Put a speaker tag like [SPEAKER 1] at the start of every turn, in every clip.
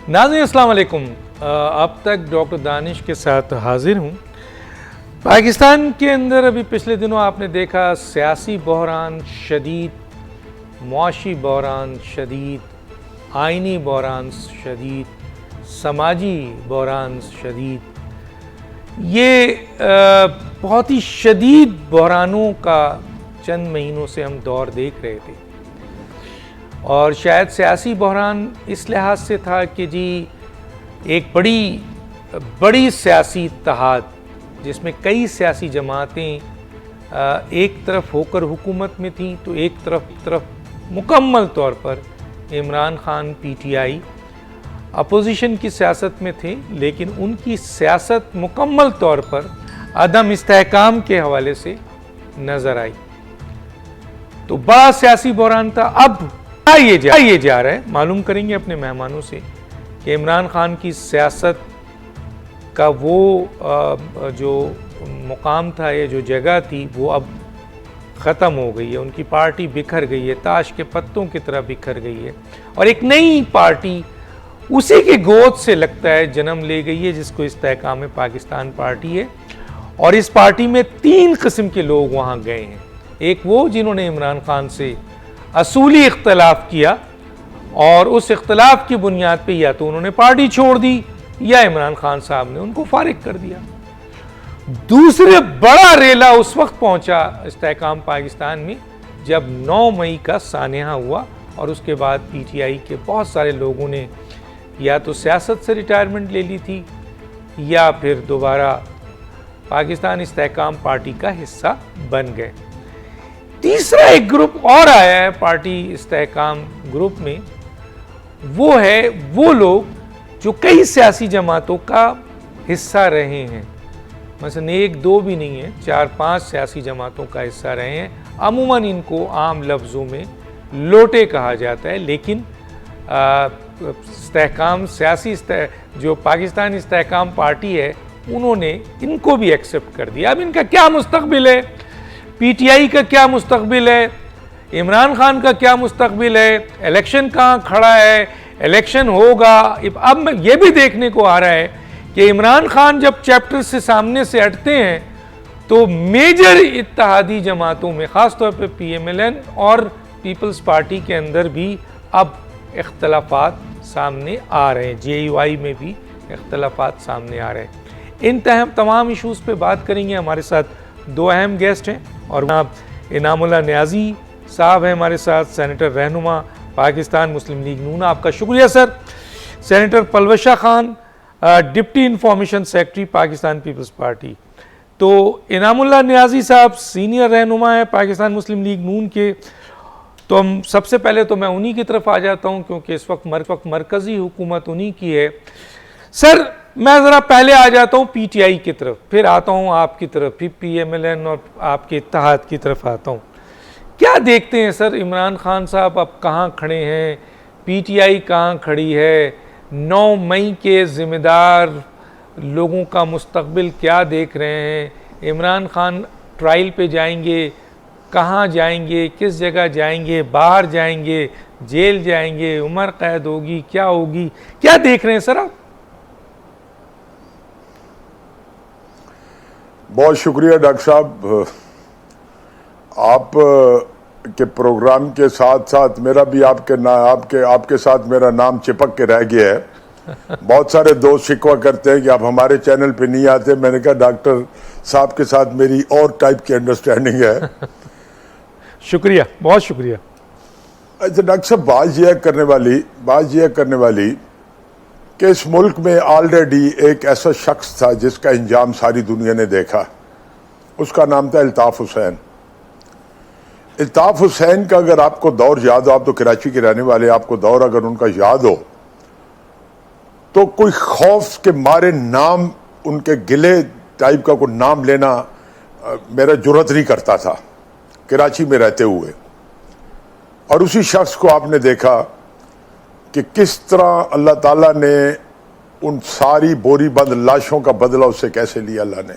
[SPEAKER 1] नाज़रीन अस्सलाम वालेकुम। अब तक डॉक्टर दानिश के साथ हाजिर हूँ। पाकिस्तान के अंदर अभी पिछले दिनों आपने देखा सियासी बहरान शदीद, मुआशी बहरान शदीद, आइनी बहरान शदीद, समाजी बहरान शदीद। ये बहुत ही शदीद बहरानों का चंद महीनों से हम दौर देख रहे थे। और शायद सियासी बहरान इस लिहाज से था कि जी एक बड़ी सियासी इत्तेहाद जिसमें कई सियासी जमातें एक तरफ होकर हुकूमत में थीं, तो एक तरफ मुकम्मल तौर पर इमरान खान पीटीआई अपोजिशन की सियासत में थे, लेकिन उनकी सियासत मुकम्मल तौर पर अदम इस्तेहकाम के हवाले से नज़र आई। तो बड़ा सियासी बहरान था। अब ये जा रहा है, मालूम करेंगे अपने मेहमानों से कि इमरान खान की सियासत का वो जो मुकाम था, ये जो जगह थी, वो अब ख़त्म हो गई है। उनकी पार्टी बिखर गई है, ताश के पत्तों की तरह बिखर गई है, और एक नई पार्टी उसी की गोद से लगता है जन्म ले गई है, जिसको इस्तेहकाम पाकिस्तान पार्टी है। और इस पार्टी में 3 किस्म के लोग वहाँ गए हैं। एक वो जिन्होंने इमरान खान से असूली इख्तलाफ किया और उस इख्तलाफ की बुनियाद पे या तो उन्होंने पार्टी छोड़ दी या इमरान खान साहब ने उनको फारिग कर दिया। दूसरे बड़ा रेला उस वक्त पहुंचा इस्तेहकाम पाकिस्तान में जब 9 मई का सानेहा हुआ, और उसके बाद पीटीआई के बहुत सारे लोगों ने या तो सियासत से रिटायरमेंट ले ली थी या फिर दोबारा पाकिस्तान इस्तेहकाम पार्टी का हिस्सा बन गए। तीसरा एक ग्रुप और आया है पार्टी इस्तेहकाम ग्रुप में, वो लोग जो कई सियासी जमातों का हिस्सा रहे हैं। मसलन 1-2 भी नहीं है, 4-5 सियासी जमातों का हिस्सा रहे हैं। अमूमन इनको आम लफ्ज़ों में लोटे कहा जाता है, लेकिन इस्तेहकाम जो पाकिस्तान इस्तेहकाम पार्टी है, उन्होंने इनको भी एक्सेप्ट कर दिया। अब इनका क्या मुस्तकबिल है, पीटीआई का क्या मुस्तकबिल है, इमरान खान का क्या मुस्तकबिल है, इलेक्शन कहाँ खड़ा है, इलेक्शन होगा। अब ये भी देखने को आ रहा है कि इमरान खान जब चैप्टर से सामने से हटते हैं तो मेजर इत्तेहादी जमातों में, ख़ासतौर पे पीएमएलएन और पीपल्स पार्टी के अंदर भी अब इख्तलाफात सामने आ रहे हैं। जेयूआई में भी इख्तलाफात सामने आ रहे हैं। इन तमाम इशूज़ पे बात करेंगे। हमारे साथ 2 अहम गेस्ट हैं, और आप इनामुल्लाह न्याजी साहब हैं हमारे साथ, सेनेटर रहनुमा पाकिस्तान मुस्लिम लीग नून। आपका शुक्रिया सर। Senator Palwasha Khan, deputy information secretary Pakistan peoples party. तो इनामुल्लाह न्याजी साहब सीनियर रहनुमा है पाकिस्तान मुस्लिम लीग नून के। तो हम सबसे पहले तो मैं उन्हीं की तरफ आ जाता हूँ, क्योंकि इस वक्त मरकज़ी हुकूमत उन्हीं की है। सर, मैं ज़रा पहले आ जाता हूँ पीटीआई की तरफ, फिर आता हूँ आपकी तरफ, फिर पीएमएलएन और आपके इत्तेहाद की तरफ आता हूँ। क्या देखते हैं सर, इमरान खान साहब अब कहाँ खड़े हैं, पीटीआई कहाँ खड़ी है, 9 मई के ज़िम्मेदार लोगों का मुस्तकबिल क्या देख रहे हैं? इमरान खान ट्रायल पे जाएंगे, कहाँ जाएंगे, किस जगह जाएंगे, बाहर जाएंगे, जेल जाएंगे, उम्र कैद होगी, क्या होगी, क्या देख रहे हैं सर आप?
[SPEAKER 2] बहुत शुक्रिया डॉक्टर साहब। आप के प्रोग्राम के साथ साथ मेरा भी आपके साथ मेरा नाम चिपक के रह गया है। बहुत सारे दोस्त शिकवा करते हैं कि आप हमारे चैनल पे नहीं आते। मैंने कहा डॉक्टर साहब के साथ मेरी और टाइप की अंडरस्टैंडिंग है।
[SPEAKER 1] शुक्रिया, बहुत शुक्रिया।
[SPEAKER 2] अच्छा डॉक्टर साहब, बात यह करने वाली कि इस मुल्क में ऑलरेडी एक ऐसा शख्स था जिसका इंजाम सारी दुनिया ने देखा। उसका नाम था अल्ताफ हुसैन। अल्ताफ हुसैन का अगर आपको दौर याद हो, आप तो कराची के रहने वाले, आपको दौर अगर उनका याद हो तो कोई खौफ के मारे नाम, उनके गिले टाइप का कोई नाम लेना मेरा जुर्रत नहीं करता था कराची में रहते हुए। और उसी शख्स को आपने देखा कि किस तरह अल्लाह ताला ने उन सारी बोरी बंद लाशों का बदला उससे कैसे लिया अल्लाह ने।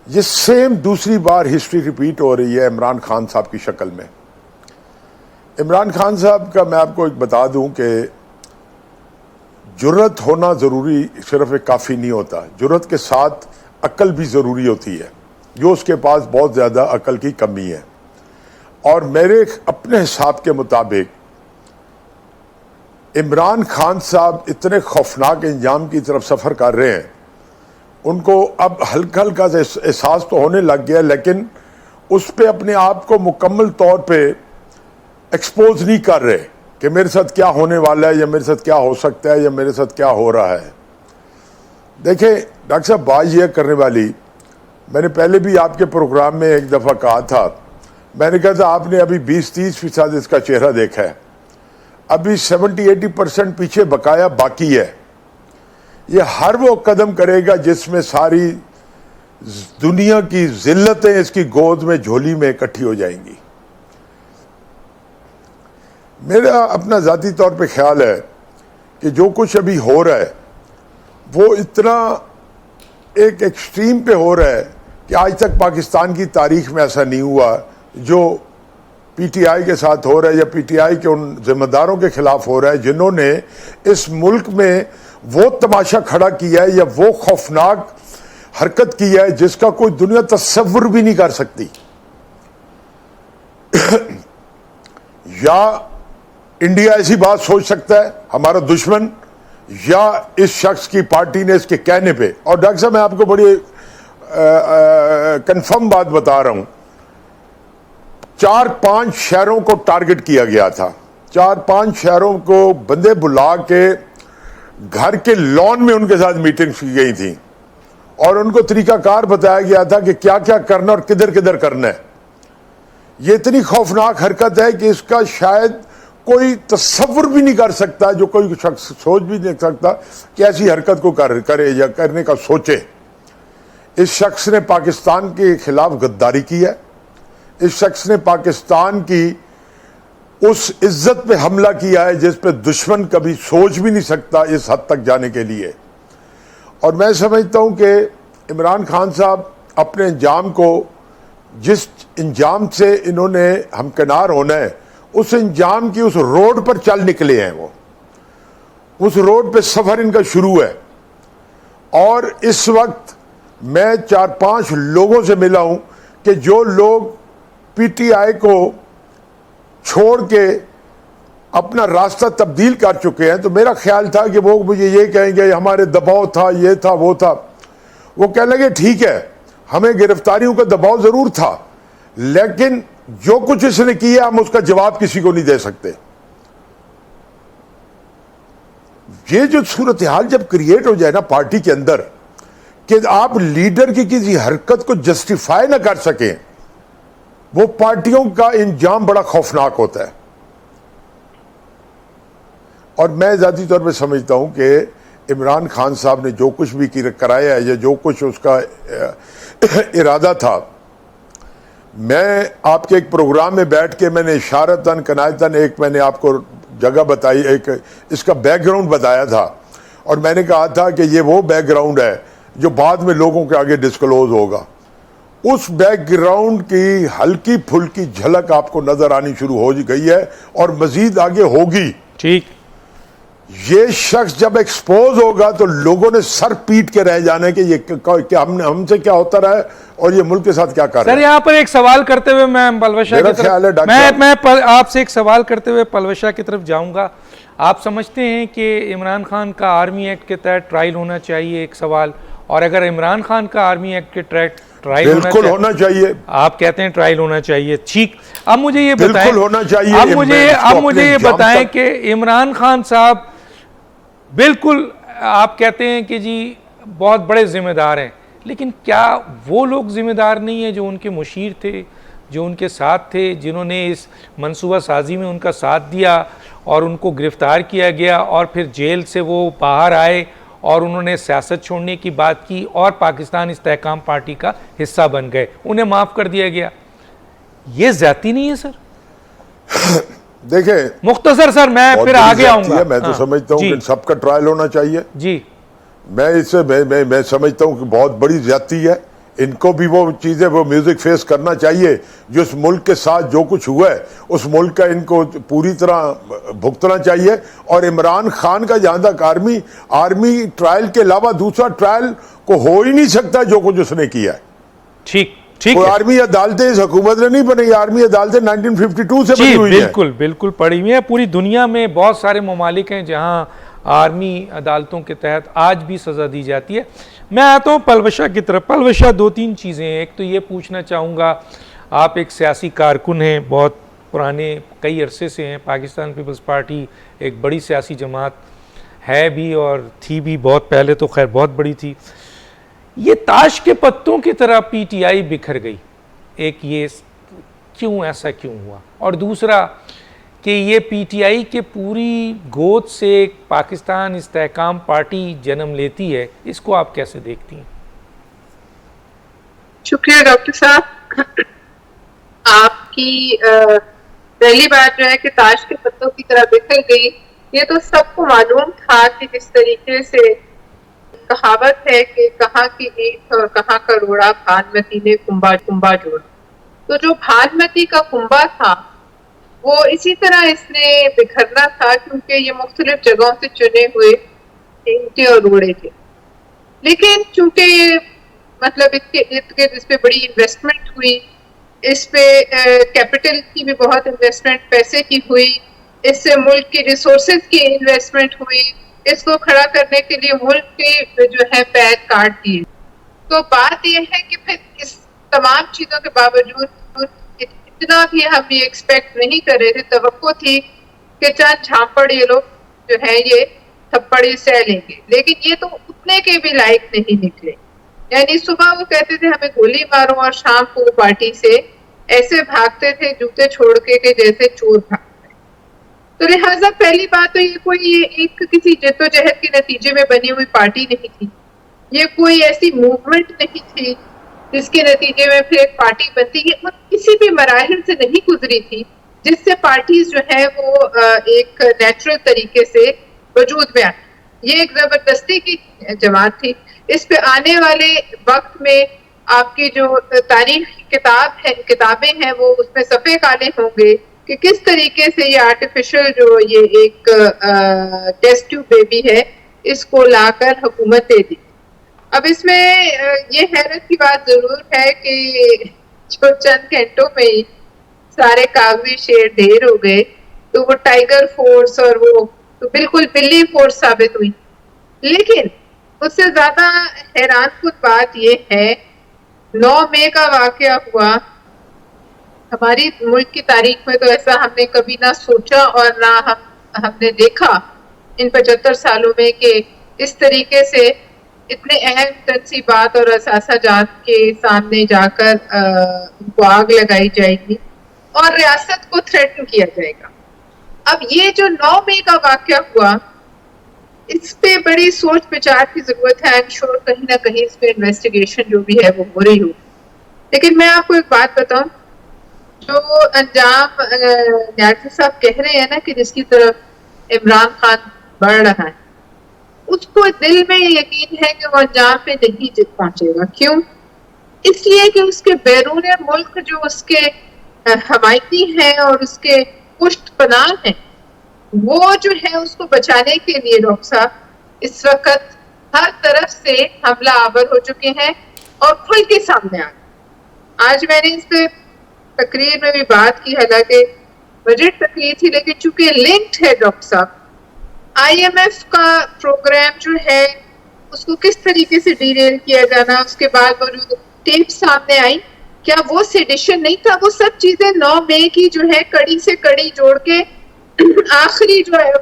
[SPEAKER 2] ये सेम दूसरी बार हिस्ट्री रिपीट हो रही है इमरान खान साहब की शक्ल में। इमरान खान साहब का मैं आपको एक बता दूं कि जुर्रत होना ज़रूरी सिर्फ एक काफ़ी नहीं होता, जुर्रत के साथ अक्ल भी ज़रूरी होती है, जो उसके पास बहुत ज़्यादा अक्ल की कमी है। और मेरे अपने हिसाब के मुताबिक इमरान खान साहब इतने खौफनाक इंजाम की तरफ सफ़र कर रहे हैं, उनको अब हल्का हल्का एहसास तो होने लग गया, लेकिन उस पर अपने आप को मुकम्मल तौर पे एक्सपोज नहीं कर रहे कि मेरे साथ क्या होने वाला है या मेरे साथ क्या हो सकता है या मेरे साथ क्या हो रहा है। देखिए डॉक्टर साहब, बात यह करने वाली, मैंने पहले भी आपके प्रोग्राम में एक दफ़ा कहा था, मैंने कहा था आपने अभी 20-30% इसका चेहरा देखा है, अभी 70-80% पीछे बकाया बाकी है। ये हर वो कदम करेगा जिसमें सारी दुनिया की जिल्लतें इसकी गोद में, झोली में इकट्ठी हो जाएंगी। मेरा अपना ज़ाती तौर पे ख्याल है कि जो कुछ अभी हो रहा है वो इतना एक एक्सट्रीम पे हो रहा है कि आज तक पाकिस्तान की तारीख में ऐसा नहीं हुआ जो पीटीआई के साथ हो रहा है या पीटीआई के उन जिम्मेदारों के खिलाफ हो रहा है जिन्होंने इस मुल्क में वो तमाशा खड़ा किया है या वो खौफनाक हरकत की है जिसका कोई दुनिया तस्वुर भी नहीं कर सकती। या इंडिया ऐसी बात सोच सकता है, हमारा दुश्मन, या इस शख्स की पार्टी ने इसके कहने पे। और डॉक्टर साहब, मैं आपको बड़ी कंफर्म बात बता रहा हूं, 4-5 शहरों को टारगेट किया गया था, 4-5 शहरों को बंदे बुला के घर के लॉन में उनके साथ मीटिंग्स की गई थी और उनको तरीकाकार बताया गया था कि क्या क्या करना और किधर किधर करना है। ये इतनी खौफनाक हरकत है कि इसका शायद कोई तस्वुर भी नहीं कर सकता, जो कोई शख्स सोच भी नहीं सकता कि ऐसी हरकत को करे या करने का सोचे। इस शख्स ने पाकिस्तान के खिलाफ गद्दारी की है, इस शख्स ने पाकिस्तान की उस इज्जत पे हमला किया है जिस पे दुश्मन कभी सोच भी नहीं सकता इस हद तक जाने के लिए। और मैं समझता हूं कि इमरान खान साहब अपने इंजाम को, जिस इंजाम से इन्होंने हमकिनार होना है, उस इंजाम की उस रोड पर चल निकले हैं। वो उस रोड पे सफर इनका शुरू है। और इस वक्त मैं 4-5 लोगों से मिला हूं कि जो लोग पीटीआई को छोड़ के अपना रास्ता तब्दील कर चुके हैं, तो मेरा ख्याल था कि वो मुझे ये कहेंगे हमारे दबाव था, ये था, वो था। वो कह लगे ठीक है, हमें गिरफ्तारियों का दबाव जरूर था, लेकिन जो कुछ इसने किया हम उसका जवाब किसी को नहीं दे सकते। ये जो सूरत हाल जब क्रिएट हो जाए ना पार्टी के अंदर कि आप लीडर की किसी हरकत को जस्टिफाई ना कर सकें, वो पार्टियों का इंजाम बड़ा खौफनाक होता है। और मैं ज़ाती तौर पे समझता हूं कि इमरान खान साहब ने जो कुछ भी कराया है या जो कुछ उसका इरादा था, मैं आपके एक प्रोग्राम में बैठ के मैंने इशारतन कनायतन एक मैंने आपको जगह बताई, एक इसका बैकग्राउंड बताया था और मैंने कहा था कि ये वो बैकग्राउंड है जो बाद में लोगों के आगे डिस्क्लोज होगा। उस बैकग्राउंड की हल्की फुल्की झलक आपको नजर आनी शुरू हो गई है और मजीद आगे होगी।
[SPEAKER 1] ठीक,
[SPEAKER 2] ये शख्स जब एक्सपोज होगा तो लोगों ने सर पीट के रह जाने कि ये क्या हमसे क्या होता रहा है और ये मुल्क के साथ क्या कर रहा है।
[SPEAKER 1] सर, यहाँ पर एक सवाल करते हुए मैं पलवशा की तरफ मैं आपसे एक सवाल करते हुए पलवशा की तरफ जाऊंगा। आप समझते हैं कि इमरान खान का आर्मी एक्ट के तहत ट्रायल होना चाहिए? एक सवाल। और अगर इमरान खान का आर्मी एक्ट के तहत ट्रायल
[SPEAKER 2] बिल्कुल होना चाहिए,
[SPEAKER 1] आप कहते हैं ट्रायल होना चाहिए, ठीक। अब मुझे ये बताएं,
[SPEAKER 2] बिल्कुल होना चाहिए।
[SPEAKER 1] अब मुझे ये बताएं कि इमरान खान साहब बिल्कुल आप कहते हैं कि जी बहुत बड़े जिम्मेदार हैं, लेकिन क्या वो लोग जिम्मेदार नहीं है जो उनके मुशीर थे, जो उनके साथ थे, जिन्होंने इस मंसूबा साजी में उनका साथ दिया और उनको गिरफ्तार किया गया और फिर जेल से वो बाहर आए और उन्होंने सियासत छोड़ने की बात की और पाकिस्तान इस्तेहकाम पार्टी का हिस्सा बन गए, उन्हें माफ़ कर दिया गया? ये ज्यादती नहीं है सर?
[SPEAKER 2] देखें
[SPEAKER 1] मुख्तसर सर, मैं फिर आगे आऊंगा।
[SPEAKER 2] मैं तो समझता हूँ कि सबका ट्रायल होना चाहिए
[SPEAKER 1] जी।
[SPEAKER 2] मैं समझता हूँ कि बहुत बड़ी ज्यादती है इनको भी वो चीजें, वो म्यूजिक फेस करना चाहिए जो उस मुल्क के साथ जो कुछ हुआ है उस मुल्क का इनको पूरी तरह भुगतना चाहिए। और इमरान खान का जहां तक आर्मी ट्रायल के अलावा दूसरा ट्रायल को हो ही नहीं सकता जो कुछ उसने किया है।
[SPEAKER 1] ठीक ठीक
[SPEAKER 2] कोई
[SPEAKER 1] है।
[SPEAKER 2] आर्मी अदालतें इस हुकूमत ने नहीं बनाई, आर्मी अदालतें 1952 से बनी
[SPEAKER 1] जी
[SPEAKER 2] हुई है।
[SPEAKER 1] बिल्कुल बिल्कुल पड़ी हुई है। पूरी दुनिया में बहुत सारे ममालिक हैं जहां आर्मी अदालतों के तहत आज भी सज़ा दी जाती है। मैं आता हूँ पलवशा की तरफ। पलवशा, दो तीन चीज़ें हैं। एक तो ये पूछना चाहूँगा, आप एक सियासी कारकुन हैं, बहुत पुराने कई अरसे से हैं। पाकिस्तान पीपल्स पार्टी एक बड़ी सियासी जमात है भी और थी भी, बहुत पहले तो खैर बहुत बड़ी थी। ये ताश के पत्तों की तरह पीटीआई बिखर गई। एक ये क्यों, ऐसा क्यों हुआ? और दूसरा कि ये पीटीआई के पूरी गोद से एक पाकिस्तान इस्तेहकाम पार्टी जन्म लेती है, इसको आप कैसे देखती हैं?
[SPEAKER 3] शुक्रिया डॉक्टर साहब। आपकी पहली बात जो है कि ताश के पत्तों की तरह बिखर गई, ये तो सबको मालूम था कि जिस तरीके से कहावत है कि कहाँ की ईंट और कहाँ का रोड़ा, भानमती ने कुंभा कुंभा जोड़ा। तो जो भानमती का कुंभा था वो इसी तरह इसने बिखरना था, क्योंकि ये मुख्तलिफ जगहों से चुने हुए ईंटें और रोड़े थे। लेकिन चूंकि मतलब इसके इर्द गिर्द इस पे बड़ी इन्वेस्टमेंट हुई, इस पे कैपिटल की भी बहुत इन्वेस्टमेंट पैसे की हुई, इससे मुल्क की रिसोर्सेज की इन्वेस्टमेंट हुई, इसको खड़ा करने के लिए मुल्क के जो है पैर काट दिए। तो बात यह है कि फिर इस तमाम चीजों के बावजूद इतना भी हम ये एक्सपेक्ट नहीं कर रहे थे, तवक्को थी कि चंद झांपड़ ये लोग जो है ये थप्पड़ ये सह लेंगे, लेकिन ये तो उतने के भी लायक नहीं निकले। यानी सुबह वो कहते थे हमें गोली मारो और शाम को वो पार्टी से ऐसे भागते थे जूते छोड़ के जैसे चोर भागते। तो लिहाजा पहली बात तो ये कोई ये एक किसी जद्दोजहद के नतीजे में बनी हुई पार्टी नहीं थी, ये कोई ऐसी मूवमेंट नहीं थी जिसके नतीजे में फिर एक पार्टी बनती है। वो किसी भी मराहिल से नहीं गुजरी थी जिससे पार्टीज जो है वो एक नेचुरल तरीके से वजूद में आई। ये एक जबरदस्ती की जमात थी। इस पे आने वाले वक्त में आपकी जो तारीख किताबें हैं वो उसमें सफ़े काले होंगे कि किस तरीके से ये आर्टिफिशियल जो ये एक टेस्ट ट्यूब बेबी है इसको लाकर हुकूमत दे दी। अब इसमें ये हैरत की बात जरूर है कि जो चंद घंटों में ही सारे कागजी शेर ढेर हो गए, तो वो टाइगर फोर्स और वो तो बिल्कुल बिल्ली फोर्स साबित हुई। लेकिन उससे ज्यादा हैरान कुछ बात ये है, 9 मई का वाकया हुआ। हमारी मुल्क की तारीख में तो ऐसा हमने कभी ना सोचा और ना हमने देखा इन 75 सालों में कि इस तरीके से इतने अहम तनसीबात और असासाजात के सामने जाकर उनको आग लगाई जाएगी और रियासत को थ्रेटन किया जाएगा। अब ये जो 9 मई का वाकया हुआ, इस पे बड़ी सोच विचार की जरूरत है। आई एम श्योर कहीं ना कहीं इस पे इन्वेस्टिगेशन जो भी है वो हो रही हो। लेकिन मैं आपको एक बात बताऊं, जो अंजाम न्याजी साहब कह रहे हैं ना कि जिसकी तरफ इमरान खान बढ़ रहा है, उसको दिल में यकीन है कि वो अंजाम पे नहीं पहुंचेगा। क्यों? इसलिए कि उसके बैरून मुल्क जो उसके हमायती हैं और उसके पुष्ट पनाह हैं, वो जो है उसको बचाने के लिए डॉक्टर साहब इस वक्त हर तरफ से हमला आवर हो चुके हैं और खुल के सामने आ गए। आज मैंने इस पे तकरीर में भी बात की, हालांकि बजट तकरीर थी, लेकिन चूंकि लिंक्ड है डॉक्टर साहब, IMF का प्रोग्राम जो है उसको किस तरीके से डीरेल किया जाना, उसके बाद वो जो टेप सामने आई, क्या वो सेडिशन नहीं था? वो सब चीजें 9 मई की जो है कड़ी से कड़ी जोड़ के आखिरी जो है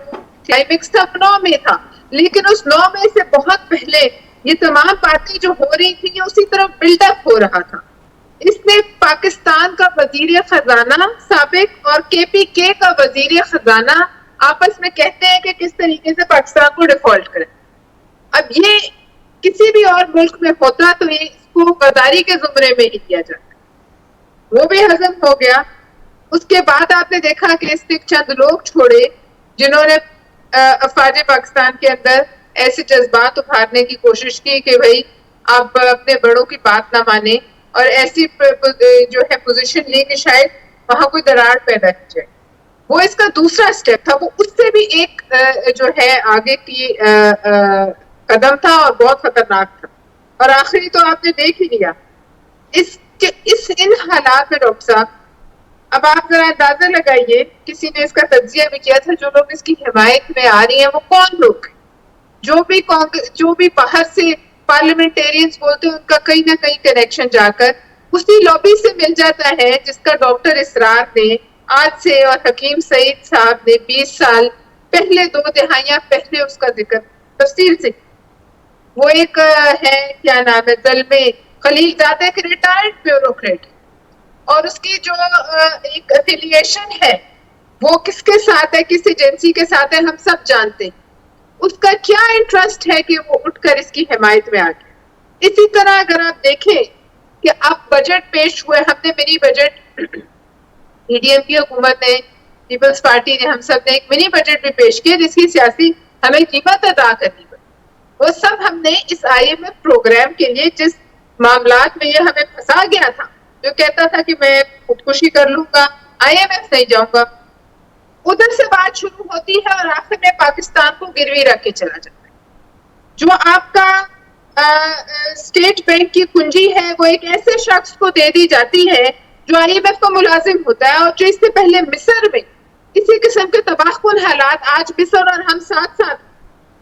[SPEAKER 3] क्लाइमेक्स था 9 मई था। लेकिन उस 9 मई से बहुत पहले ये तमाम बातें जो हो रही थी उसी तरह बिल्डअप हो रहा था। इसने पाकिस्तान का वजीर खजाना साबिक और KPK का वजीर खजाना आपस में कहते हैं कि किस तरीके से पाकिस्तान को डिफॉल्ट करें। अब ये किसी भी और मुल्क में होता तो ये इसको गद्दारी के जुमरे में ही किया जाता, वो भी हजम हो गया। उसके बाद आपने देखा कि इसने चंद लोग छोड़े जिन्होंने अफवाज पाकिस्तान के अंदर ऐसे जज्बात उभारने की कोशिश की कि भाई आप अपने बड़ों की बात ना माने और ऐसी जो है पोजीशन ले कि शायद वहां कोई दरार पैदा हो जाए। वो इसका दूसरा स्टेप था, वो उससे भी एक जो है आगे की कदम था और बहुत खतरनाक था। और आखिरी तो आपने देख ही लिया। इन हालात में डॉक्टर साहब, अब आप जरा अंदाजा लगाइए, किसी ने इसका तज्जिया भी किया था, जो लोग इसकी हिमायत में आ रही हैं वो कौन लोग, जो भी बाहर से पार्लियामेंटेरियंस बोलते हैं, उनका कहीं ना कहीं कनेक्शन जाकर उसी लॉबी से मिल जाता है जिसका डॉक्टर इसरार ने आज से और हकीम सईद साहब ने 20 साल पहले, 2 दिहाइयां पहले उसका जिक्र तफसील से। वो एक है, क्या नाम है, दलमे खलील ज़ादा के रिटायर्ड ब्यूरोक्रेट, और उसकी जो एक एफिलिएशन है वो किसके साथ है, किस एजेंसी के साथ है, हम सब जानते हैं। उसका क्या इंटरेस्ट है कि वो उठकर इसकी हिमायत में आ गया। इसी तरह अगर आप देखें कि अब बजट पेश हुए, हमने मिनी बजट, पीडीएम की हुकूमत ने, पीपल्स पार्टी ने, हम सब ने एक मिनी बजट भी पेश किया जिसकी सियासी हमें कीमत अदा करनी पड़ी। वो सब हमने इस आईएमएफ प्रोग्राम के लिए, जिस मामलात में ये हमें फंसा गया था, जो कहता था कि मैं खुदकुशी कर लूंगा, आईएमएफ नहीं जाऊंगा, उधर से बात शुरू होती है और आखिर में पाकिस्तान को गिरवी रख के चला जाता है। जो आपका स्टेट बैंक की कुंजी है वो एक ऐसे शख्स को दे दी जाती है जो आईएमएफ का मुलाजिम होता है, और जो इससे पहले मिस्र में इसी किस्म के तबाहकुन हालात, आज मिस्र और हम साथ साथ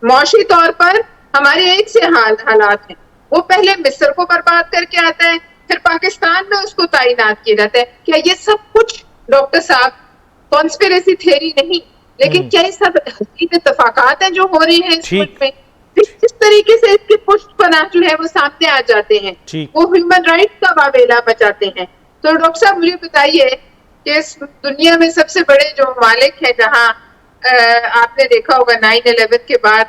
[SPEAKER 3] मौशी तौर पर हमारे एक से हालात हैं, वो पहले मिस्र को बर्बाद करके आता है, फिर पाकिस्तान में उसको तैनात किया जाता है। क्या ये सब कुछ डॉक्टर साहब कॉन्स्पिरेसी थ्योरी नहीं, लेकिन क्या ये सब हकीकत इत्तफाकात हैं जो हो रही हैं इस मुल्क में? किस तरीके से इसके पुष्टपनाह जो है वो सामने आ जाते हैं, वो ह्यूमन राइट्स का वावेला बचाते हैं। तो डॉक्टर साहब मुझे बताइए कि इस दुनिया में सबसे बड़े जो मालिक है, जहां आपने देखा होगा 9/11 के बाद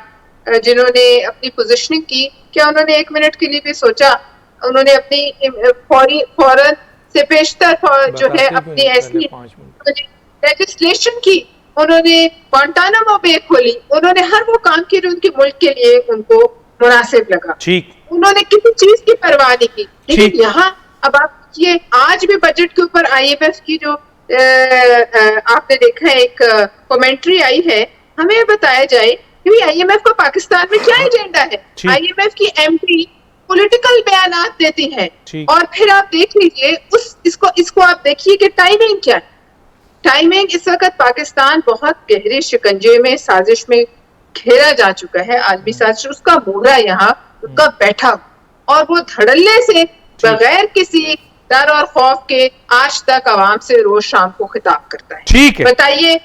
[SPEAKER 3] जिन्होंने अपनी पोजीशनिंग की, क्या उन्होंने 1 मिनट के लिए भी सोचा? उन्होंने अपनी फौरन से पेशतर जो है अपनी ऐसी लेजिस्लेशन की, उन्होंने ग्वांटानामो बे खोली, उन्होंने हर वो काम किए जो उनके मुल्क के लिए उनको मुनासिब लगा, उन्होंने किसी चीज की परवाह नहीं की। लेकिन यहाँ अब आप ये आज भी बजट के ऊपर आईएमएफ की जो आपने देखा है एक कमेंट्री आई है, हमें बताया जाए कि आईएमएफ का पाकिस्तान में क्या एजेंडा है। आईएमएफ की एमपी पॉलिटिकल बयानात देती है, और फिर आप देख लीजिए इसको आप देखिए कि टाइमिंग क्या है। टाइमिंग इस वक्त पाकिस्तान बहुत गहरे शिकंजे में, साजिश में घेरा जा चुका है, आलमी साजिश, उसका मोहरा यहाँ उसका बैठा, और वो धड़ल्ले से बगैर किसी डर और खौफ के आज तक आवाम से रोज शाम को खिताब करता है। ठीक है, बताइए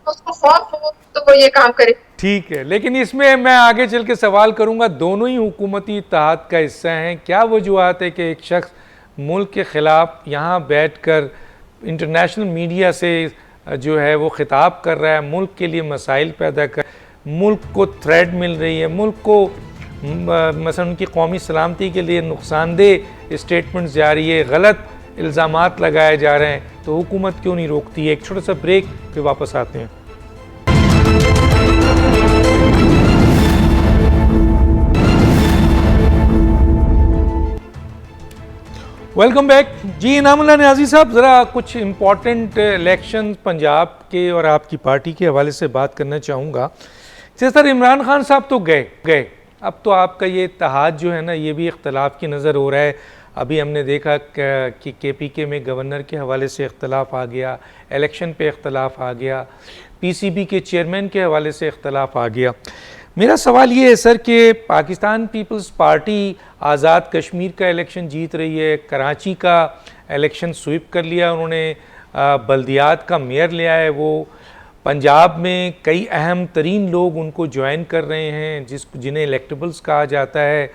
[SPEAKER 3] उसको खौफ हो तो वो ये काम करे।
[SPEAKER 1] ठीक है, लेकिन इसमें मैं आगे चल के सवाल करूंगा, दोनों ही हुकूमती इत्तेहाद का हिस्सा हैं, क्या वजूहात है कि एक शख्स मुल्क के खिलाफ यहाँ बैठकर इंटरनेशनल मीडिया से जो है वो खिताब कर रहा है, मुल्क के लिए मसाइल पैदा कर, मुल्क को थ्रेट मिल रही है, मुल्क को मसलन उनकी कौमी सलामती के लिए नुकसानदेह स्टेटमेंट्स जारी है, गलत इल्ज़ामात लगाए जा रहे हैं, तो हुकूमत क्यों नहीं रोकती है? एक छोटा सा ब्रेक, फिर वापस आते हैं। वेलकम बैक जी। इनामुल्लाह नियाज़ी साहब, ज़रा कुछ इम्पॉर्टेंट इलेक्शन पंजाब के और आपकी पार्टी के हवाले से बात करना चाहूँगा। सर, इमरान खान साहब तो गए, अब तो आपका ये इत्तेहाद जो है ना, ये भी इख्तलाफ की नज़र हो रहा है। अभी हमने देखा कि KPK में गवर्नर के हवाले से इख्तलाफ आ गया, इलेक्शन पे इख्तलाफ आ गया, PCB के चेयरमैन के हवाले से इख्तलाफ आ गया। मेरा सवाल ये है सर कि पाकिस्तान पीपल्स पार्टी आज़ाद कश्मीर का इलेक्शन जीत रही है, कराची का इलेक्शन स्वीप कर लिया उन्होंने, बल्दियात का मेयर ले आए, वो पंजाब में कई अहम तरीन लोग उनको ज्वाइन कर रहे हैं जिन्हें इलेक्टेबल्स कहा जाता है।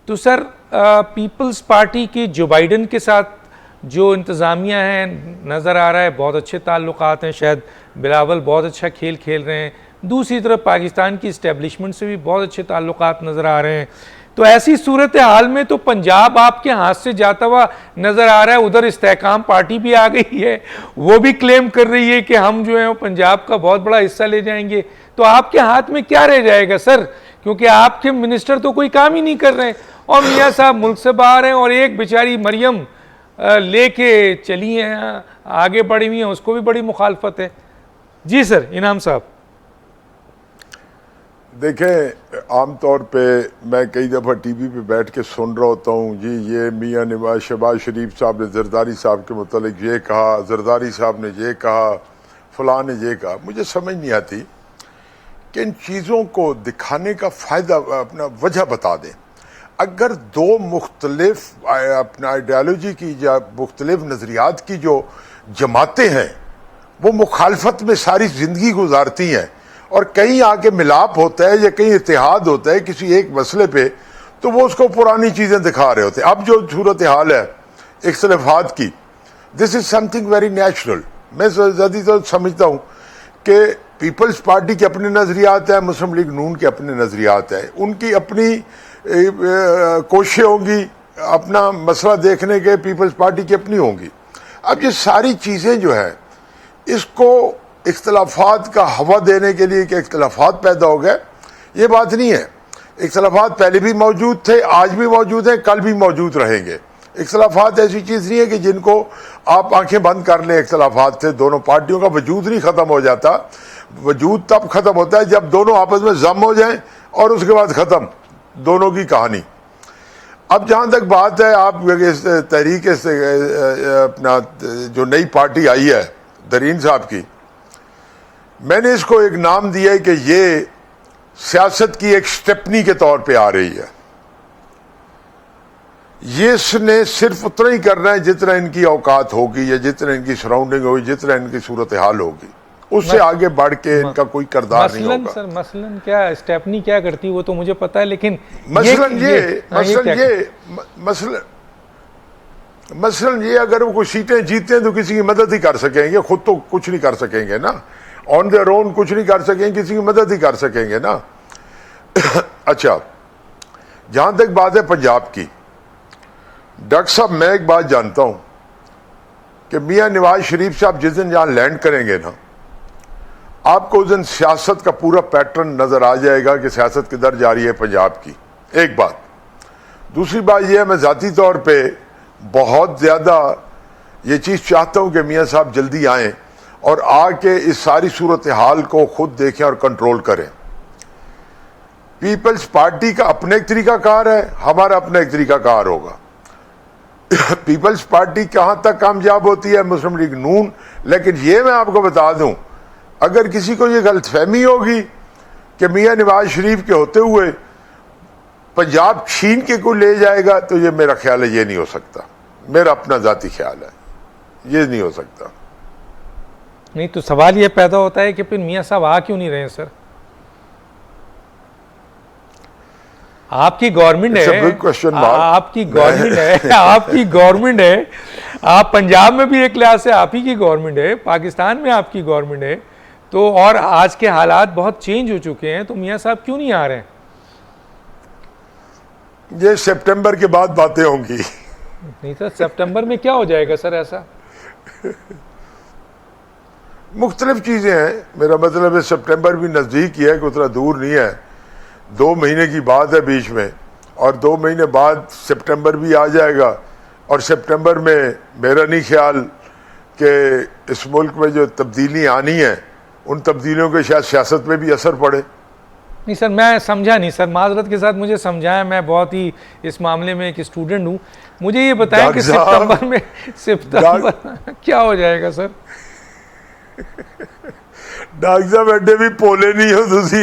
[SPEAKER 1] तो सर, पीपल्स पार्टी के जो बाइडन के साथ जो इंतज़ामिया है नज़र आ रहा है बहुत अच्छे ताल्लुकात हैं, शायद बिलावल बहुत अच्छा खेल खेल रहे हैं, दूसरी तरफ पाकिस्तान की इस्टेब्लिशमेंट से भी बहुत अच्छे ताल्लुकात नज़र आ रहे हैं। तो ऐसी सूरत हाल में तो पंजाब आपके हाथ से जाता हुआ नज़र आ रहा है। उधर इस्तेहकाम पार्टी भी आ गई है, वो भी क्लेम कर रही है कि हम जो है वो पंजाब का बहुत बड़ा हिस्सा ले जाएंगे। तो आपके हाथ में क्या रह जाएगा सर क्योंकि आपके मिनिस्टर तो कोई काम ही नहीं कर रहे और मियाँ साहब मुल्क से बाहर हैं और एक बेचारी मरियम लेके चली हैं, आगे बढ़ी हुई हैं, उसको भी बड़ी मुखालफत है। जी सर, इनाम साहब।
[SPEAKER 2] देखें, आमतौर पे मैं कई दफ़ा टीवी पे बैठ के सुन रहा होता हूँ, जी ये मियाँ नवाज शहबाज शरीफ साहब ने जरदारी साहब के मुतालिक ये कहा, जरदारी साहब ने ये कहा, फलां ने ये कहा। मुझे समझ नहीं आती कि इन चीज़ों को दिखाने का फ़ायदा अपना वजह बता दें। अगर दो मुख्तलिफ अपना आइडियालॉजी की या मुख्तलिफ नज़रियात की जो जमातें हैं वो मुखालफत में सारी ज़िंदगी गुजारती हैं और कहीं आके मिलाप होता है या कहीं इत्तेहाद होता है किसी एक मसले पे, तो वो उसको पुरानी चीज़ें दिखा रहे होते हैं। अब जो सूरत हाल है इख्तलाफात की, this is something very natural. मैं ज़्यादा तो समझता हूँ कि पीपल्स पार्टी के अपने नज़रियात हैं, मुस्लिम लीग नून के अपने नज़रियात हैं, उनकी अपनी कोशिशें होंगी, अपना मसला देखने के पीपल्स पार्टी की अपनी होंगी। अब ये सारी चीज़ें जो है इसको इख्तलाफात का हवा देने के लिए कि इख्तलाफात पैदा हो गए, ये बात नहीं है। इख्तलाफात पहले भी मौजूद थे, आज भी मौजूद हैं, कल भी मौजूद रहेंगे। इख्तलाफात ऐसी चीज़ नहीं है कि जिनको आप आंखें बंद कर लें। इख्तलाफात से दोनों पार्टियों का वजूद नहीं ख़त्म हो जाता, वजूद तब ख़त्म होता है जब दोनों आपस में जम हो जाएं और उसके बाद ख़त्म दोनों की कहानी। अब जहाँ तक बात है आप इस तहरीक से अपना जो नई पार्टी आई है दरीन साहब की, मैंने इसको एक नाम दिया है कि ये सियासत की एक स्टेपनी के तौर पे आ रही है। ये इसने सिर्फ उतना ही करना है जितना इनकी औकात होगी या जितना इनकी सराउंडिंग होगी, जितना इनकी सूरत हाल होगी, उससे आगे बढ़ के इनका कोई किरदार नहीं होगा।
[SPEAKER 1] सर मसलन क्या स्टेपनी क्या करती है वो तो मुझे पता है, लेकिन
[SPEAKER 2] मसलन ये अगर वो कुछ सीटें जीतते हैं तो किसी की मदद ही कर सकेंगे, खुद तो कुछ नहीं कर सकेंगे ना, ऑन देयर ओन कुछ नहीं कर सकेंगे, किसी की मदद ही कर सकेंगे ना। अच्छा, जहां तक बात है पंजाब की, डॉक्टर साहब मैं एक बात जानता हूं कि मियां नवाज शरीफ साहब जिस दिन जहां लैंड करेंगे ना, आपको उस दिन सियासत का पूरा पैटर्न नजर आ जाएगा कि सियासत किधर जा रही है पंजाब की। एक बात। दूसरी बात यह है, मैं जाती तौर पे बहुत ज्यादा ये चीज चाहता हूं कि मियां साहब जल्दी आएं और आके इस सारी सूरत हाल को खुद देखें और कंट्रोल करें। पीपल्स पार्टी का अपना एक तरीकाकार है, हमारा अपना एक तरीकाकार होगा। पीपल्स पार्टी कहां तक कामयाब होती है, मुस्लिम लीग नून। लेकिन ये मैं आपको बता दूं, अगर किसी को ये गलतफहमी होगी कि मियां नवाज शरीफ के होते हुए पंजाब छीन के को ले जाएगा, तो ये मेरा ख्याल है ये नहीं हो सकता। मेरा अपना जाती ख्याल है ये नहीं हो सकता।
[SPEAKER 1] नहीं तो सवाल ये पैदा होता है कि फिर मियां साहब आ क्यों नहीं रहे हैं सर? आपकी गवर्नमेंट है, आपकी गवर्नमेंट है, आपकी गवर्नमेंट है, आप पंजाब में भी एक लिहाज से आप ही की गवर्नमेंट है, पाकिस्तान में आपकी गवर्नमेंट है, तो और आज के हालात बहुत चेंज हो चुके हैं, तो मियां साहब क्यों नहीं आ रहे हैं?
[SPEAKER 2] ये सितंबर के बाद बातें होंगी।
[SPEAKER 1] नहीं सर, सितंबर में क्या हो जाएगा सर ऐसा?
[SPEAKER 2] मुख्तलिफ चीजें हैं। मेरा मतलब है सितंबर भी नजदीक ही है, उतना दूर नहीं है। 2 महीने की बात है बीच में, और 2 महीने बाद सितंबर भी आ जाएगा। और सितंबर में मेरा नहीं ख्याल कि इस मुल्क में जो तब्दीली आनी है उन तब्दीलियों के शायद सियासत में भी असर पड़े।
[SPEAKER 1] नहीं सर, मैं समझा नहीं सर, माजरत के साथ मुझे समझाया, मैं बहुत ही इस मामले में एक स्टूडेंट हूँ। मुझे ये बताएं कि सितंबर में क्या हो जाएगा सर?
[SPEAKER 2] डॉक्टर साहब एडे भी पोले नहीं हो तुसी।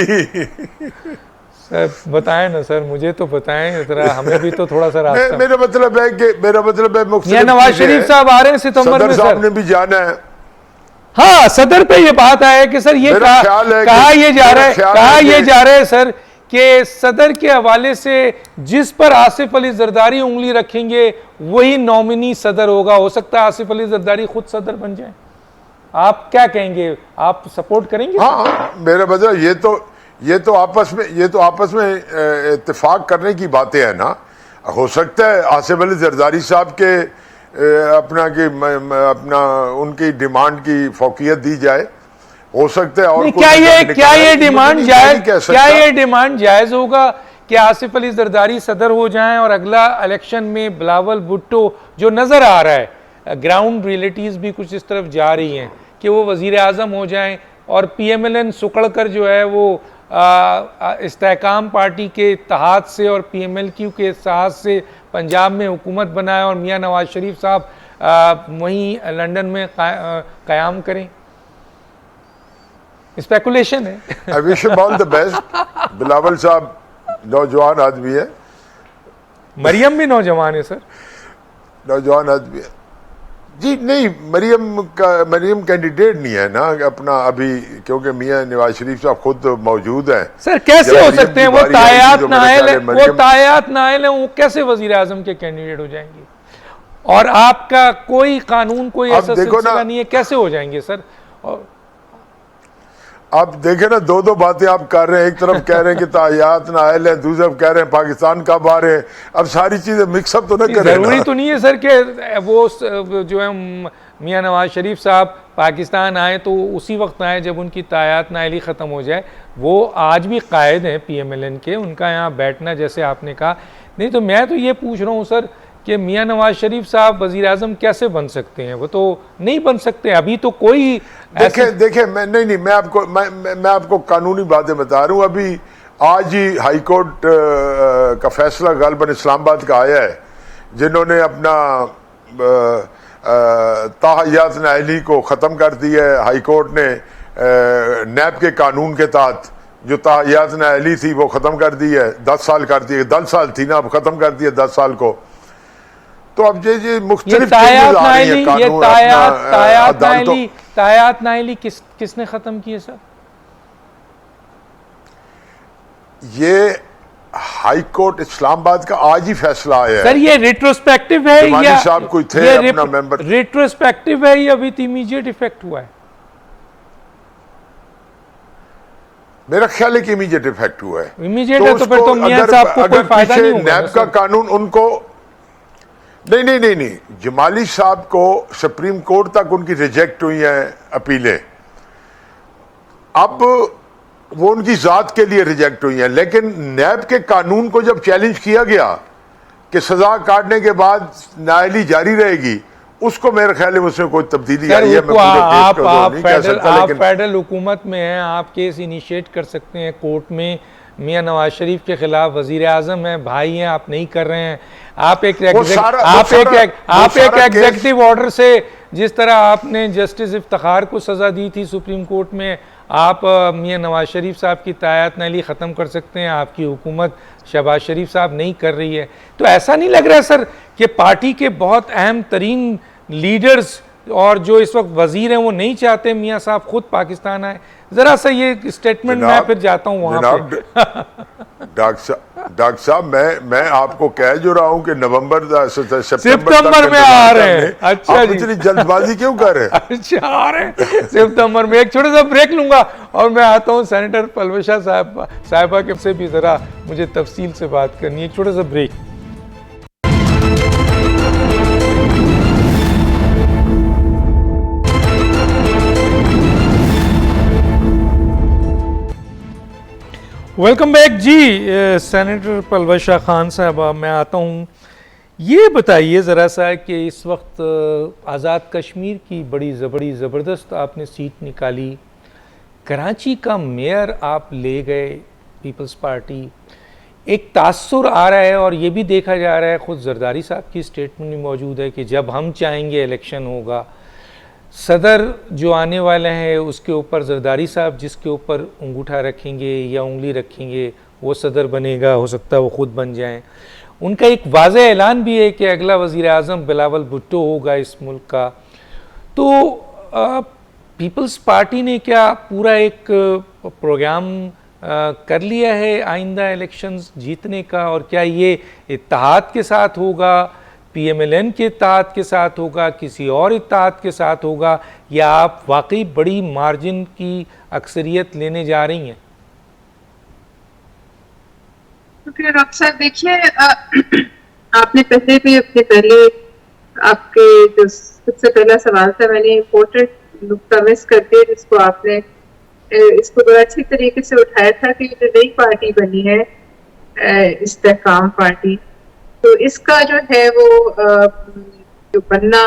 [SPEAKER 1] सर बताएं ना सर, मुझे तो बताएं जरा, हमें भी तो थोड़ा सा रास्ता।
[SPEAKER 2] मेरा मतलब है कि
[SPEAKER 1] नवाज शरीफ साहब आ रहे हैं सितंबर में,
[SPEAKER 2] साहब ने भी जाना है।
[SPEAKER 1] हाँ, सदर पे ये बात आया कि सर ये कहा ये जा रहा है सर कि सदर के हवाले से जिस पर आसिफ अली जरदारी उंगली रखेंगे वही नॉमिनी सदर होगा। हो सकता है आसिफ अली जरदारी खुद सदर बन जाए। आप क्या कहेंगे, आप सपोर्ट करेंगे?
[SPEAKER 2] हाँ, मेरा मतलब ये तो आपस में इत्तेफाक करने की बातें हैं ना। हो सकता है आसिफ अली जरदारी साहब के अपना उनकी डिमांड की फौकियत दी जाए। हो सकता है। और
[SPEAKER 1] नहीं,
[SPEAKER 2] कोई
[SPEAKER 1] क्या ये डिमांड
[SPEAKER 2] नहीं
[SPEAKER 1] जायज,
[SPEAKER 2] कह सकता।
[SPEAKER 1] क्या ये डिमांड जायज होगा कि आसिफ अली जरदारी सदर हो जाएं और अगला इलेक्शन में बिलावल भुट्टो, जो नजर आ रहा है ग्राउंड रियलिटीज भी कुछ इस तरफ जा रही हैं कि वो वजीर आजम हो जाएं और PMLN सुकड़ कर जो है वो इस्तेहकाम पार्टी के इत्तेहाद से और PMLQ के इत्तेहाद से पंजाब में हुकूमत बनाए और मियाँ नवाज शरीफ साहब वहीं लंदन में क़याम करें? स्पेकुलेशन है।
[SPEAKER 2] I wish him all the best. Bilawal साहब नौजवान आदमी है।
[SPEAKER 1] मरियम भी नौजवान है सर।
[SPEAKER 2] नौजवान आदमी है जी। नहीं, मरियम कैंडिडेट नहीं है ना अपना अभी, क्योंकि मियां नवाज शरीफ साहब खुद मौजूद हैं।
[SPEAKER 1] सर कैसे हो सकते हैं? वो तायात नायल है, वो कैसे वजीर आजम के कैंडिडेट हो जाएंगे? और आपका कोई कानून, कोई ऐसा सिलसिला नहीं है, कैसे हो जाएंगे सर? और
[SPEAKER 2] आप देखें ना, दो बातें आप कर रहे हैं। एक तरफ कह रहे हैं कि तायात नायल है, दूसरी तरफ कह रहे हैं पाकिस्तान कब आ रहे हैं। अब सारी चीजें मिक्सअप तो न करें।
[SPEAKER 1] जरूरी तो नहीं है सर कि वो जो है मियां नवाज शरीफ साहब पाकिस्तान आए तो उसी वक्त आए जब उनकी तायात नायली ख़त्म हो जाए। वो आज भी कायद हैं PMLN के, उनका यहाँ बैठना, जैसे आपने कहा। नहीं तो मैं तो ये पूछ रहा हूँ सर कि मियां नवाज शरीफ साहब वजीर आजम कैसे बन सकते हैं? वो तो नहीं बन सकते। अभी तो कोई
[SPEAKER 2] देखे मैं आपको कानूनी बातें बता रहा हूँ। अभी आज ही हाई कोर्ट का फैसला गालिबन इस्लामाबाद का आया है, जिन्होंने अपना ताहयात नायली को ख़त्म कर दिया है। हाई कोर्ट ने नैब के कानून के तहत जो ताहयात नायली थी वो ख़त्म कर दी है। 10 साल कर दिए, 10 साल थी ना, अब ख़त्म कर दिया 10 साल को। तो अब ये मुख्तलिफ
[SPEAKER 1] तायात नायली किसने ख़त्म किए सर? ये
[SPEAKER 2] हाई कोर्ट इस्लामाबाद का आज ही फैसला आया है
[SPEAKER 1] सर। ये रिट्रोस्पेक्टिव है या
[SPEAKER 2] साहब कोई थे अपना मेंबर?
[SPEAKER 1] रिट्रोस्पेक्टिव है या विद इमीडिएट इफेक्ट हुआ है?
[SPEAKER 2] मेरा ख्याल है कि इमीडिएट इफेक्ट हुआ है।
[SPEAKER 1] इमीडिएट है तो फिर तो मियां साहब को कोई फायदा नहीं होगा।
[SPEAKER 2] नैब का कानून उनको नहीं, जमाली साहब को सुप्रीम कोर्ट तक उनकी रिजेक्ट हुई हैं अपीलें। अब वो उनकी जात के लिए रिजेक्ट हुई हैं, लेकिन नैब के कानून को जब चैलेंज किया गया कि सजा काटने के बाद नायली जारी रहेगी, उसको मेरे ख्याल में उसमें कोई तब्दीली आई है।
[SPEAKER 1] आप फेडरल हुकूमत में हैं, आप केस इनिशिएट कर सकते हैं कोर्ट में। मियां नवाज शरीफ के खिलाफ वजीर आजम है, भाई हैं, आप नहीं कर रहे हैं। आप एक एग्जीक्यूटिव ऑर्डर से, जिस तरह आपने जस्टिस इफ्तिखार को सजा दी थी सुप्रीम कोर्ट में, आप मियां नवाज शरीफ साहब की तायात नायली ख़त्म कर सकते हैं। आपकी हुकूमत शहबाज शरीफ साहब नहीं कर रही है। तो ऐसा नहीं लग रहा है सर कि पार्टी के बहुत अहम तरीन लीडर्स और जो इस वक्त वजीर हैं वो नहीं चाहते मियां साहब खुद पाकिस्तान आए? जरा सा ये स्टेटमेंट मैं फिर जाता हूँ वहां पे।
[SPEAKER 2] डॉक्टर साहब मैं आपको कह जो रहा हूँ कि
[SPEAKER 1] सितंबर में आ रहे हैं। अच्छा
[SPEAKER 2] जी, इतनी जल्दबाजी क्यों कर रहे हैं?
[SPEAKER 1] अच्छा, आ रहे हैं सितंबर में। एक छोटा सा ब्रेक लूंगा और मैं आता हूँ सेनेटर पलवशा साहिबा के से भी जरा मुझे तफसील से बात करनी है। एक छोटा सा ब्रेक। वेलकम बैक जी। सेनेटर पलवशा खान साहबा, मैं आता हूँ। ये बताइए ज़रा सा कि इस वक्त आज़ाद कश्मीर की बड़ी ज़बरदस्त आपने सीट निकाली, कराची का मेयर आप ले गए पीपल्स पार्टी। एक तासुर आ रहा है और ये भी देखा जा रहा है, ख़ुद जरदारी साहब की स्टेटमेंट में मौजूद है कि जब हम चाहेंगे इलेक्शन होगा। सदर जो आने वाले हैं उसके ऊपर जरदारी साहब जिसके ऊपर अंगूठा रखेंगे या उंगली रखेंगे वो सदर बनेगा, हो सकता है वो ख़ुद बन जाएं। उनका एक वाज़ेह ऐलान भी है कि अगला वज़ीर आज़म बिलावल भुट्टो होगा इस मुल्क का। तो पीपल्स पार्टी ने क्या पूरा एक प्रोग्राम कर लिया है आइंदा इलेक्शंस जीतने का? और क्या ये इत्तेहाद के साथ होगा, PMLN के इत्तेहाद के साथ होगा, किसी और इत्तेहाद के साथ होगा, या आप वाकई बड़ी मार्जिन की अक्सरियत लेने जा रही हैं?
[SPEAKER 3] अक्सर देखिए, आपने पहले भी आपके जो सबसे पहला सवाल था, मैंने इम्पोर्टेंट नुक्ता मिस कर दिया जिसको आपने इसको बड़ा अच्छी तरीके से उठाया था कि जो नई पार्टी बनी है इस्तेहकाम पार्टी, तो इसका जो है वो जो बनना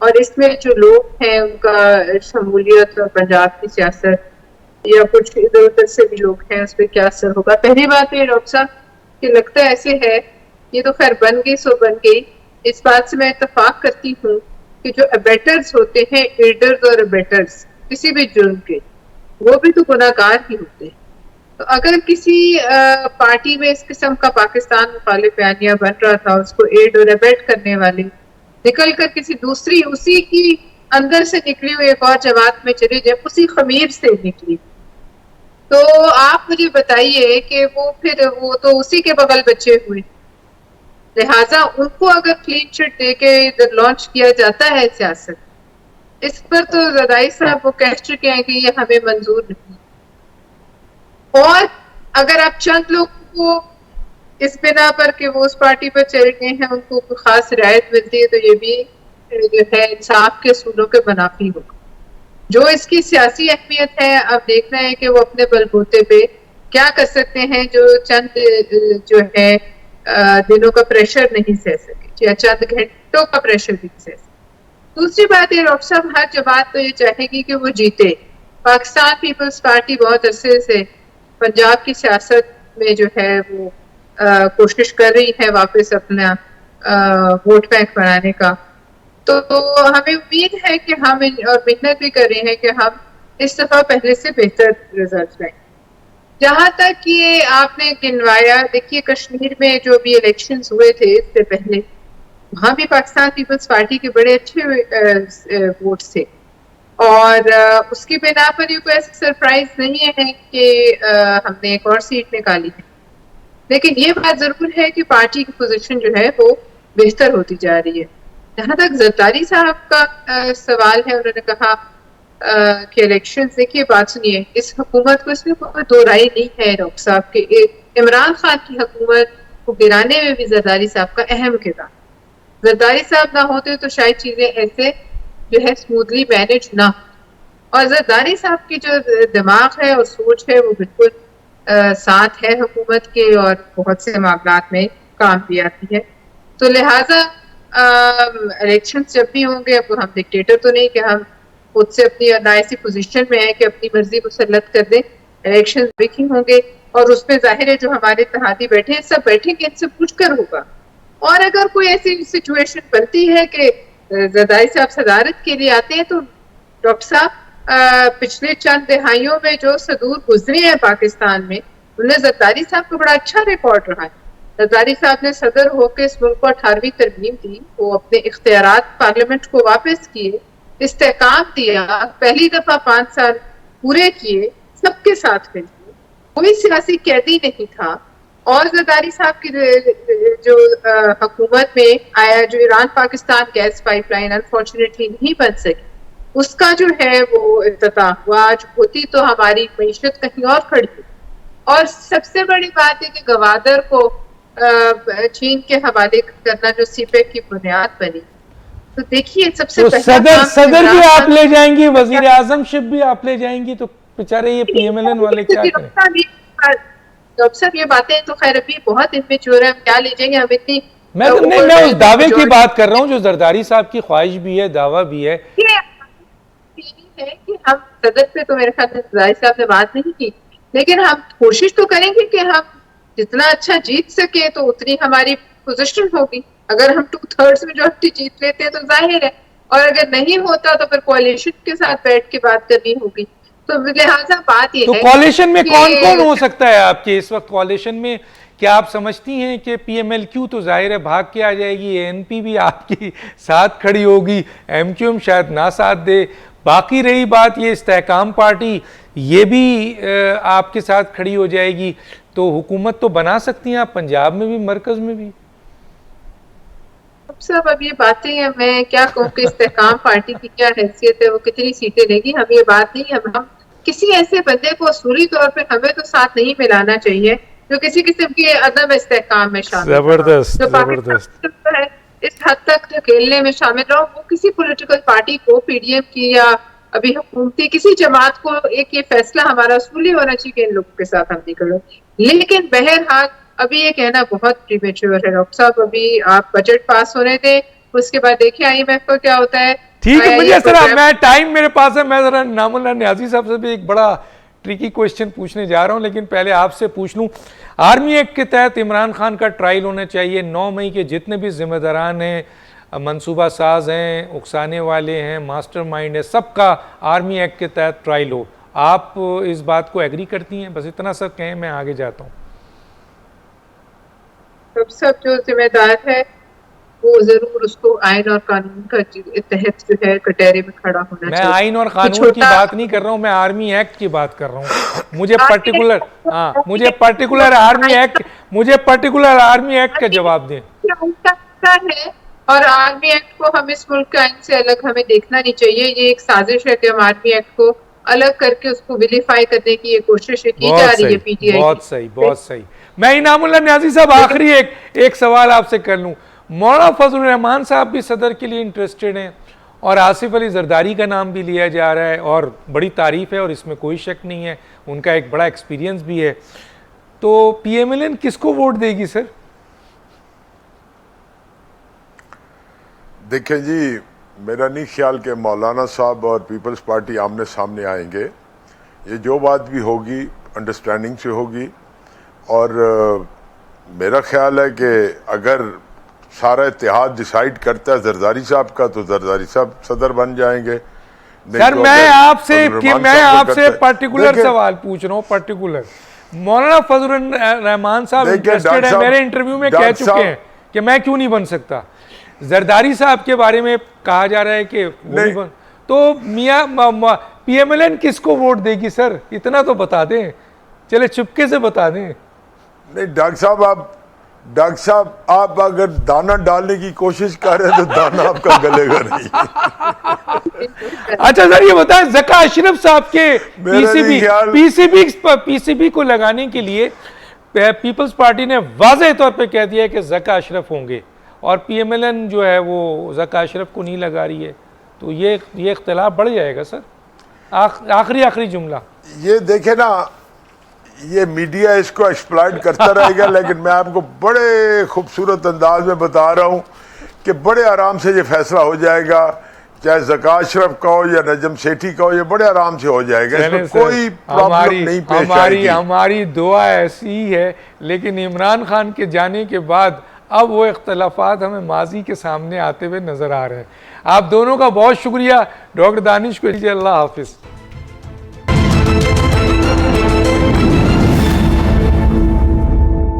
[SPEAKER 3] और इसमें जो लोग हैं उनका शमूलियत और पंजाब की सियासत या कुछ इधर उधर से भी लोग हैं उस पर क्या असर होगा। पहली बात तो ये डॉक्टर साहब कि लगता ऐसे है, ये तो खैर बन गई सो बन गई। इस बात से मैं इत्तेफाक करती हूँ कि जो अबेटर्स होते हैं, एडर्स और अबेटर्स किसी भी जुर्म के, वो भी तो गुनाहगार ही होते हैं। तो अगर किसी पार्टी में इस किस्म का पाकिस्तान मुखालिफ बयानिया बन रहा था, उसको एड और अबेट करने वाले निकल कर किसी दूसरी उसी की अंदर से निकली हुई एक और जमात में चली जाए, उसी खमीर से निकली, तो आप मुझे बताइए कि वो तो उसी के बगल बच्चे हुए। लिहाजा उनको अगर क्लीन चिट दे के इधर लॉन्च किया जाता है सियासत, इस पर तो ज़रदारी साहब वो कह चुके हैं कि ये हमें मंजूर नहीं। और अगर आप चंद लोगों को इस बिना पर कि वो उस पार्टी पर चले गए हैं उनको कोई खास रियायत मिलती है, तो ये भी जो है इंसाफ के असूलों के मुनाफी होगा। जो इसकी सियासी अहमियत है, अब देखना है कि वो अपने बलबूते पे क्या कर सकते हैं, जो चंद जो है दिनों का प्रेशर नहीं सह सके या चंद घंटों का प्रेशर नहीं सह सके। दूसरी बात ये डॉक्टर साहब, हर जमात तो ये चाहेगी कि वो जीते। पाकिस्तान पीपल्स पार्टी बहुत अरसे से पंजाब की सियासत में जो है वो कोशिश कर रही है वापस अपना वोट बैंक बनाने का, तो हमें उम्मीद है कि हम और मेहनत भी कर रहे हैं कि हम इस दफा पहले से बेहतर रिजल्ट लाएं। जहां तक ये आपने गिनवाया, देखिए कश्मीर में जो भी इलेक्शंस हुए थे इससे पहले, वहां भी पाकिस्तान पीपल्स पार्टी के बड़े अच्छे वोट थे और उसकी बिना पर ये कोई ऐसा सरप्राइज नहीं है कि हमने एक और सीट निकाली है। लेकिन ये बात जरूर है कि पार्टी की पोजीशन जो है वो बेहतर होती जा रही है। जहां तक ज़रदारी साहब का सवाल है, उन्होंने कहा कि इलेक्शन, देखिए बात सुनिए, इस हुकूमत को इसमें कोई दो राय नहीं है डॉक्टर साहब के, इमरान खान की हुकूमत को गिराने में भी ज़रदारी साहब का अहम किरदार। ज़रदारी साहब ना होते तो शायद चीजें ऐसे जो है स्मूथली मैनेज ना हो। और ज़रदारी साहब की जो दिमाग है और सोच है वो बिल्कुल साथ है हुकूमत के और बहुत से मामलात में काम भी आती है। तो लिहाजा इलेक्शन जब भी होंगे, अब हम डिक्टेटर तो नहीं कि हम खुद से अपनी ना ऐसी पोजीशन में है कि अपनी मर्जी मुसल्लत कर दें। इलेक्शन ब्रेकिंग होंगे और उसमें जाहिर है जो हमारे इत्तेहादी बैठे हैं सब बैठेंगे, इनसे पूछकर होगा। और अगर कोई ऐसी सिचुएशन बनती है कि ज़रदारी साहब सदारत के लिए आते हैं, तो डॉक्टर साहब पिछले चंद दिहाइयों में जो सदूर गुजरे हैं पाकिस्तान में, उनमें ज़रदारी साहब का बड़ा अच्छा रिकॉर्ड रहा है। ज़रदारी साहब ने सदर होकर इस मुल्क को 18वीं तरमीम दी, वो अपने इख्तियारात पार्लियामेंट को वापस किए, इस्तेहकाम दिया, पहली दफा 5 साल पूरे किए, सबके साथ मिलकर, कोई सियासी कैदी नहीं था। और ज़रदारी साहब की जो हुकूमत में आया, जो Iran Pakistan gas pipeline unfortunately नहीं बन सकी, उसका जो है वो इफ्तिताह हुआ। आज होती तो हमारी मईशत कहीं और खड़ी हुई। और सबसे बड़ी बात है कि गवादर को चीन के हवाले करना जो सीपेक की बुनियाद बनी, तो देखिए सबसे
[SPEAKER 1] तो सदर भी आप ले जाएंगी, वजीर आजम शिप भी आप ले जाएंगी, तो बेचारे ये पीएमएलएन वाले क्या करें?
[SPEAKER 3] डॉक्टर साहब ये बातें तो खैर अभी बहुत इनमेच्योर है, हम क्या ले जाएंगे, हम इतनी
[SPEAKER 1] मैं उस दावे की बात कर रहा हूँ जो ज़रदारी साहब की ख्वाहिश भी है, दावा भी है
[SPEAKER 3] कि हम सदर पे, तो मेरे ख्याल में ज़रदारी साहब ने बात नहीं की, लेकिन हम कोशिश तो करेंगे कि हम जितना अच्छा जीत सके तो उतनी हमारी पोजीशन होगी। अगर हम 2/3 मेजॉरिटी जीत लेते हैं तो जाहिर है, और अगर नहीं होता तो फिर कोalition के साथ बैठ के बात करनी होगी। तो लिहाजा बात ये
[SPEAKER 1] तो
[SPEAKER 3] है,
[SPEAKER 1] कोalition में कौन कौन हो सकता है आपके इस वक्त कोalition में? क्या आप समझती हैं कि पीएमएलक्यू तो जाहिर है भाग के आ जाएगी, एएनपी भी आपकी साथ खड़ी होगी, एमक्यूएम शायद ना साथ दे, बाकी रही बात ये इस्तेहकाम पार्टी, ये भी आपके साथ खड़ी हो जाएगी, तो हुकूमत तो बना सकती हैं आप पंजाब में भी, मरकज में भी।
[SPEAKER 3] सब अब ये बातें हैं, मैं क्या कहूँ कि इस्तेहकाम पार्टी की क्या हैसियत है, वो कितनी सीटें लेगी, हम ये बात नहीं, हम किसी ऐसे बंदे को असूली तौर पे हमें तो साथ नहीं मिलाना चाहिए जो किसी किस्म के अदम इस्तेहकाम में शामिल
[SPEAKER 1] जबरदस्त जबरदस्त
[SPEAKER 3] इस हद तक धकेलने में शामिल रहो। वो किसी पॉलिटिकल पार्टी को, पीडीएम की या अभी हुकूमती किसी जमात को एक ये फैसला हमारा असूली होना चाहिए कि इन लोगों के साथ हम नहीं करो, लेकिन बहरहाल अभी ये कहना बहुत प्रीमेच्योर है डॉक्टर साहब। अभी आप बजट पास होने दें, उसके बाद देखिए IMF का क्या होता है।
[SPEAKER 1] ठीक है, मुझे
[SPEAKER 3] IMF
[SPEAKER 1] जरा
[SPEAKER 3] प्रोग्राम-
[SPEAKER 1] मैं टाइम मेरे पास है, मैं जरा नामुल्लाह न्याजी साहब से भी एक बड़ा ट्रिकी क्वेश्चन पूछने जा रहा हूं, लेकिन पहले आपसे पूछ लूं, आर्मी एक्ट के तहत इमरान खान का ट्रायल होना चाहिए। 9 मई के जितने भी जिम्मेदारान हैं, मंसूबा साज हैं, उकसाने वाले हैं, मास्टरमाइंड है, सबका आर्मी एक्ट के तहत ट्रायल हो। आप इस बात को एग्री करती हैं? बस इतना सा कहें, मैं आगे जाता हूँ।
[SPEAKER 3] सब जो जिम्मेदार है वो जरूर उसको आयन और कानून का तहत जो है कटहरे में खड़ा होना
[SPEAKER 1] मैं
[SPEAKER 3] चाहिए।
[SPEAKER 1] आइन और कानून की
[SPEAKER 3] छोटा-
[SPEAKER 1] बात नहीं कर रहा हूँ, मैं आर्मी एक्ट की बात कर रहा हूँ। मुझे
[SPEAKER 3] आर्मी
[SPEAKER 1] पर्टिकुलर
[SPEAKER 3] एक्ट-
[SPEAKER 1] हाँ, मुझे पर्टिकुलर आर्मी एक्ट का जवाब दें।
[SPEAKER 3] है और आर्मी एक्ट को हम इस मुल्क के आइन से अलग हमें देखना नहीं चाहिए। ये एक साजिश है कि हम आर्मी एक्ट को अलग करके उसको विलीफाई करने की ये कोशिश की जा रही है PTI की।
[SPEAKER 1] बहुत सही, बहुत सही। मैं इनामुल्लाह न्याजी साहब आखिरी एक सवाल आपसे कर लूं। मौलाना फजलुर रहमान साहब भी सदर के लिए इंटरेस्टेड हैं और आसिफ अली जरदारी का नाम भी लिया जा रहा है और बड़ी तारीफ है और इसमें कोई शक नहीं है, उनका एक बड़ा एक्सपीरियंस भी है। तो PMLN किसको वोट देगी सर?
[SPEAKER 2] देखिए जी, मेरा नहीं ख्याल कि मौलाना साहब और पीपल्स पार्टी आमने सामने आएंगे। ये जो बात भी होगी अंडरस्टैंडिंग से होगी और मेरा ख्याल है कि अगर सारा इत्तेहाद डिसाइड करता है जरदारी साहब का तो जरदारी साहब सदर बन जाएंगे।
[SPEAKER 1] सर मैं आपसे पर्टिकुलर सवाल पूछ रहा हूँ, पर्टिकुलर। मौलाना फजलुर रहमान साहब इंटरेस्टेड है, मेरे इंटरव्यू में कह चुके हैं कि मैं क्यों नहीं बन सकता। जरदारी साहब के बारे में कहा जा रहा है कि वो नहीं बन, तो मियाँ PMLN किसको वोट देगी सर? इतना तो बता दें, चले चुपके से बता दें।
[SPEAKER 2] नहीं डॉक्टर साहब आप अगर दाना डालने की कोशिश कर रहे हैं तो दाना आपका गलेगा नहीं।
[SPEAKER 1] अच्छा सर ये बताएं, ज़का अशरफ साहब के PCB को लगाने के लिए पीपल्स पार्टी ने वाज़ेह तौर पे कह दिया है कि ज़का अशरफ होंगे और PMLN जो है वो ज़का अशरफ को नहीं लगा रही है, तो ये इख्तिलाफ बढ़ जाएगा सर। आखिरी जुमला
[SPEAKER 2] ये देखे ना, ये मीडिया इसको एक्सप्लॉइट करता रहेगा, लेकिन मैं आपको बड़े खूबसूरत अंदाज में बता रहा हूँ कि बड़े आराम से ये फैसला हो जाएगा। चाहे ज़का अशरफ का हो या नजम सेठी का हो, ये बड़े आराम से हो जाएगा, इसमें कोई प्रॉब्लम नहीं पेश आएगी।
[SPEAKER 1] हमारी दुआ ऐसी है, लेकिन इमरान खान के जाने के बाद अब वो इख्तलाफात हमें माजी के सामने आते हुए नजर आ रहे हैं। आप दोनों का बहुत शुक्रिया। डॉक्टर दानिश को अल्लाह हाफिज़।